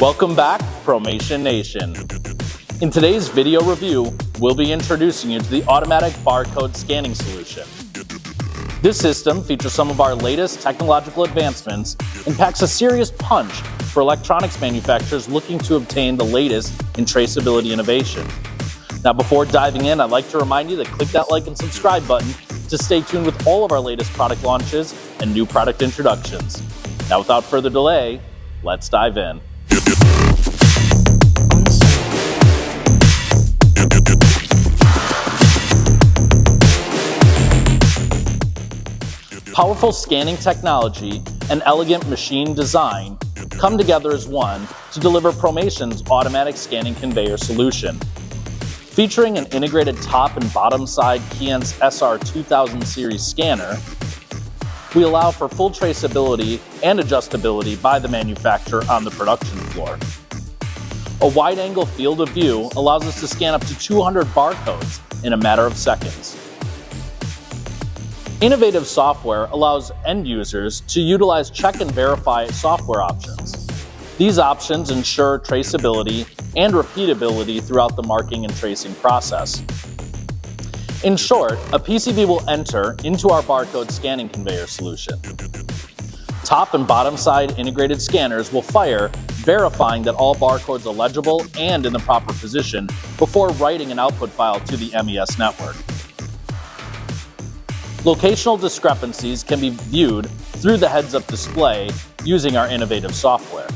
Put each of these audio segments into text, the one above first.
Welcome back, PROMATION Nation. In today's video review, we'll be introducing you to the automatic barcode scanning solution. This system features some of our latest technological advancements and packs a serious punch for electronics manufacturers looking to obtain the latest in traceability innovation. Now, before diving in, I'd like to remind you to click that like and subscribe button to stay tuned with all of our latest product launches and new product introductions. Now, without further delay, let's dive in. Powerful scanning technology and elegant machine design come together as one to deliver PROMATION's automatic scanning conveyor solution. Featuring an integrated top and bottom side Keyence SR2000 series scanner, we allow for full traceability and adjustability by the manufacturer on the production floor. A wide-angle field of view allows us to scan up to 200 barcodes in a matter of seconds. Innovative software allows end users to utilize check and verify software options. These options ensure traceability and repeatability throughout the marking and tracing process. In short, a PCB will enter into our barcode scanning conveyor solution. Top and bottom side integrated scanners will fire, verifying that all barcodes are legible and in the proper position before writing an output file to the MES network. Locational discrepancies can be viewed through the heads-up display using our innovative software.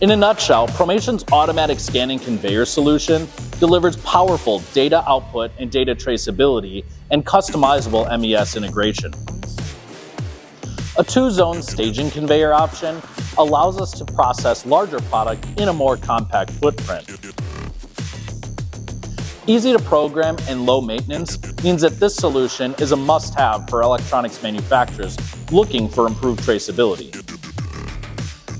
In a nutshell, PROMATION's automatic scanning conveyor solution delivers powerful data output and data traceability and customizable MES integration. A two-zone staging conveyor option allows us to process larger product in a more compact footprint. Easy to program and low maintenance means that this solution is a must-have for electronics manufacturers looking for improved traceability.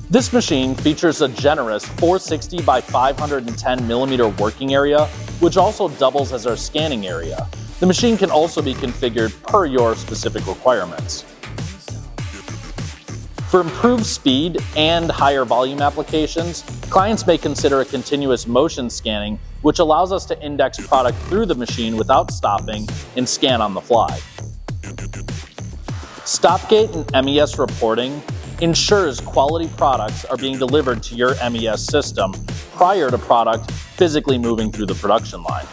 This machine features a generous 460 by 510 millimeter working area, which also doubles as our scanning area. The machine can also be configured per your specific requirements. For improved speed and higher volume applications, clients may consider a continuous motion scanning, which allows us to index product through the machine without stopping and scan on the fly. Stopgate and MES reporting ensures quality products are being delivered to your MES system prior to product physically moving through the production line.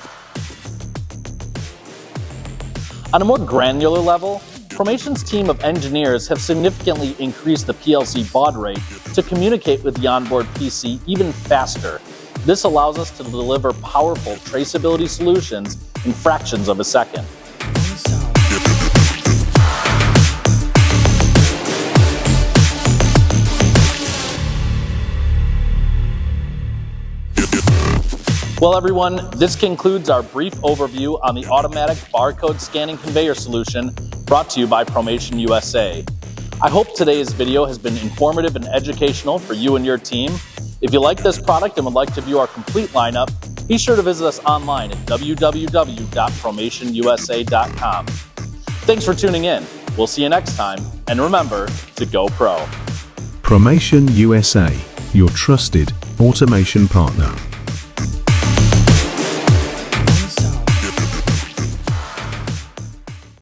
On a more granular level, PROMATION's team of engineers have significantly increased the PLC baud rate to communicate with the onboard PC even faster. This allows us to deliver powerful traceability solutions in fractions of a second. Well, everyone, this concludes our brief overview on the automatic barcode scanning conveyor solution brought to you by PROMATION USA. I hope today's video has been informative and educational for you and your team. If you like this product and would like to view our complete lineup, be sure to visit us online at www.promationusa.com. Thanks for tuning in. We'll see you next time, and remember to go pro. PROMATION USA, your trusted automation partner.